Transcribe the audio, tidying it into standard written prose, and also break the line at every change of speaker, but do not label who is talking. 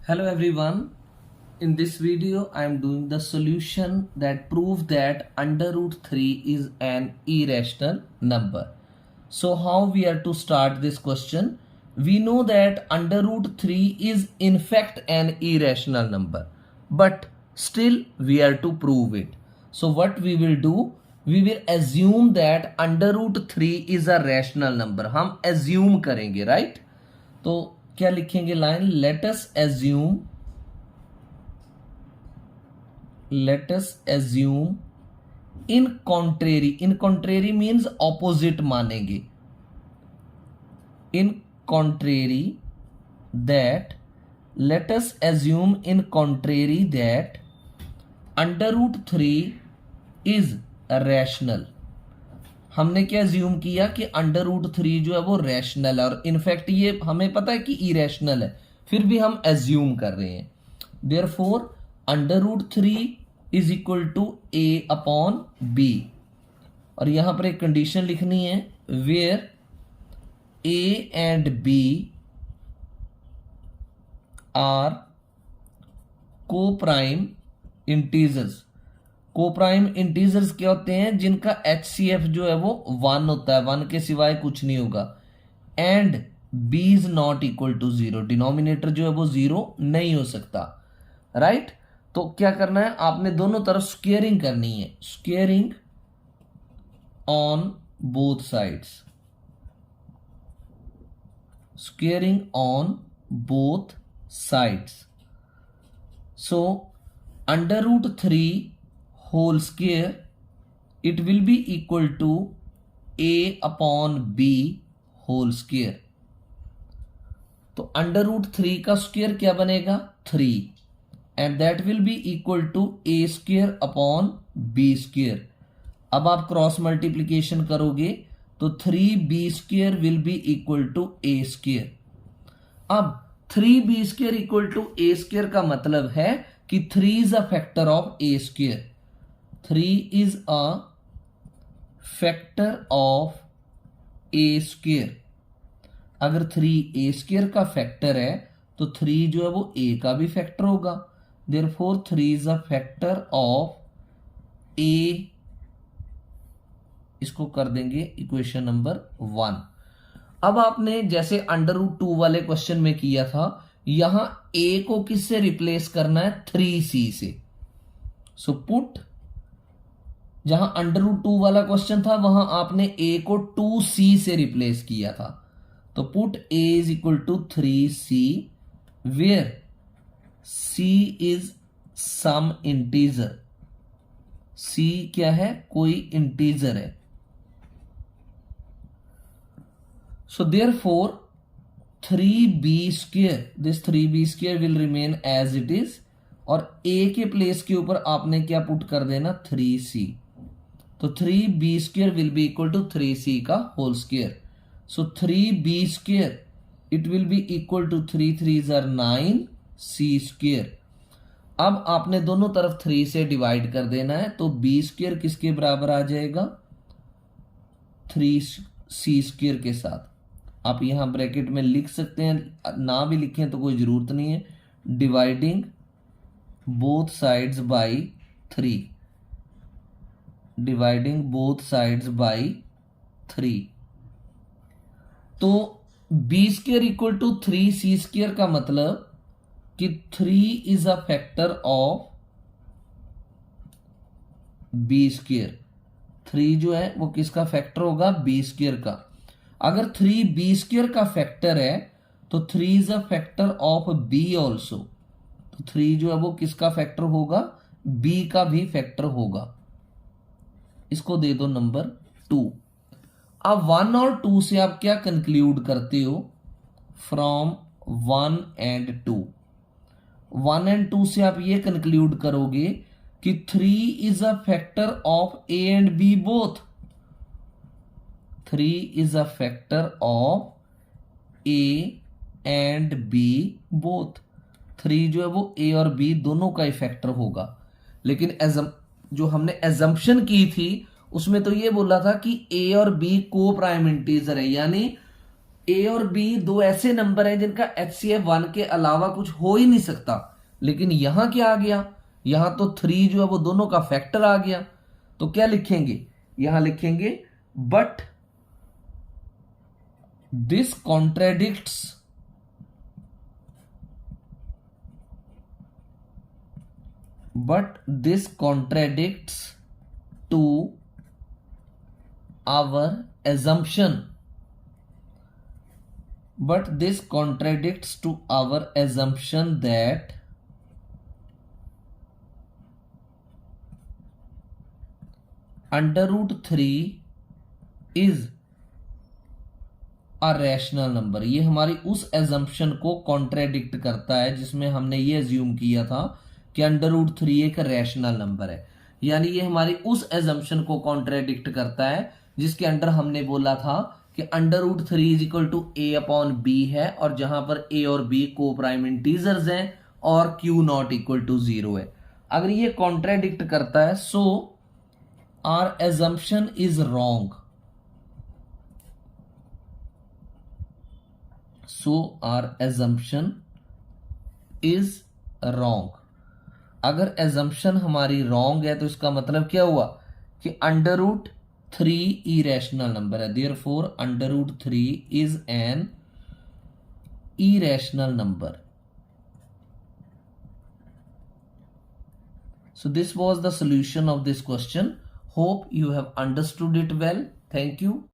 Hello everyone. In this video I am doing the solution that proves that under root 3 is an irrational number. So how we are to start this question? We know that under root 3 is in fact an irrational number, but still we are to prove it. So what we will do? We will assume that under root 3 is a rational number. हम assume करेंगे, right? तो क्या लिखेंगे line? let us assume in contrary means opposite मानेंगे. In contrary that let us assume in contrary that under root 3 is rational. हमने क्या assume किया कि अंडर रूट 3 जो है वो रैशनल है, और इनफैक्ट ये हमें पता है कि इरेशनल है, फिर भी हम अज्यूम कर रहे हैं. Therefore under root 3 is equal to a upon b, और यहां पर एक कंडीशन लिखनी है where a and b are co prime integers. Co prime integers क्या होते हैं? जिनका HCF जो है वो 1 होता है, 1 के सिवाय कुछ नहीं होगा. And b is not equal to 0, denominator जो है वो 0 नहीं हो सकता, राइट? तो क्या करना है, आपने दोनों तरफ स्क्वेयरिंग करनी है. Squaring on both sides, squaring on both sides. So under root 3 whole square, it will be equal to a upon b whole square. तो अंडर रूट 3 का स्क्वायर क्या बनेगा? 3, and that will be equal to a square upon b square. अब आप cross multiplication करोगे तो 3b square will be equal to a square. अब 3b square equal to a square का मतलब है कि 3 is a factor of a square. 3 is a factor of a square. अगर 3 a square का फैक्टर है तो 3 जो है वो a का भी फैक्टर होगा. therefore 3 is a factor of a. इसको कर देंगे इक्वेशन नंबर 1. अब आपने जैसे अंडर रूट 2 वाले क्वेश्चन में किया था, यहां a को किससे रिप्लेस करना है? 3c से. सो पुट, जहां अंडर रूट 2 वाला क्वेश्चन था वहां आपने a को 2c से रिप्लेस किया था. तो put a is equal to 3c where c is some integer. c क्या है? कोई इंटीजर है. So therefore 3b square, this 3b square will remain as it is, और a के प्लेस के ऊपर आपने क्या पुट कर देना? 3c. तो 3b square will be equal to 3c का whole square. So 3b square it will be equal to 3 3 are 9 c square. अब आपने दोनों तरफ 3 से डिवाइड कर देना है, तो b स्क्वायर किसके बराबर आ जाएगा? 3c स्क्वायर के साथ. आप यहां ब्रैकेट में लिख सकते हैं, ना भी लिखें तो कोई जरूरत नहीं है. Dividing both sides by 3, dividing both sides by 3. तो b square equal to 3c square का मतलब कि 3 is a factor of b square. 3 जो है वो किसका फैक्टर होगा? b स्क्वायर का. अगर 3b स्क्वायर का फैक्टर है तो 3 is a factor of b also. तो 3 जो है वो किसका फैक्टर होगा? b का भी फैक्टर होगा. इसको दे दो नंबर 2. अब 1 और 2 से आप क्या कंक्लूड करते हो? From 1 and 2. 1 एंड 2 से आप ये कंक्लूड करोगे कि 3 is a factor of a and b both. 3 is a factor of a and b both. 3 जो है वो a और b दोनों का ही फैक्टर होगा. लेकिन जो हमने एजम्पशन की थी उसमें तो ये बोला था कि a और b को प्राइम इंटीजर है, यानी ए और बी दो ऐसे नंबर हैं जिनका HCF 1 के अलावा कुछ हो ही नहीं सकता, लेकिन यहां क्या आ गया, यहां तो 3 जो है वो दोनों का फैक्टर आ गया। तो क्या लिखेंगे, यहां लिखेंगे but this contradicts to our assumption, that under root 3 is a rational number। ये हमारी उस एजम्पशन को कॉन्ट्रेडिक्ट करता है जिसमें हमने ये अज्यूम किया था कि अंडर रूट 3 एक रैशनल नंबर है। यानी ये हमारी उस एजम्पशन को कॉन्ट्रेडिक्ट करता है जिसके अंडर हमने बोला था कि under root 3 is equal to a upon b है, और जहां पर ए और बी को प्राइम इंटीजर्स हैं और क्यू नॉट इक्वल टू 0 है। अगर ये कॉन्ट्रेडिक्ट करता है so our assumption is wrong, so our assumption is wrong। अगर assumption हमारी wrong है तो इसका मतलब क्या हुआ कि अंडर रूट 3 irrational number है, therefore under root 3 is an irrational number। So this was the solution of this question। Hope you have understood it well। Thank you।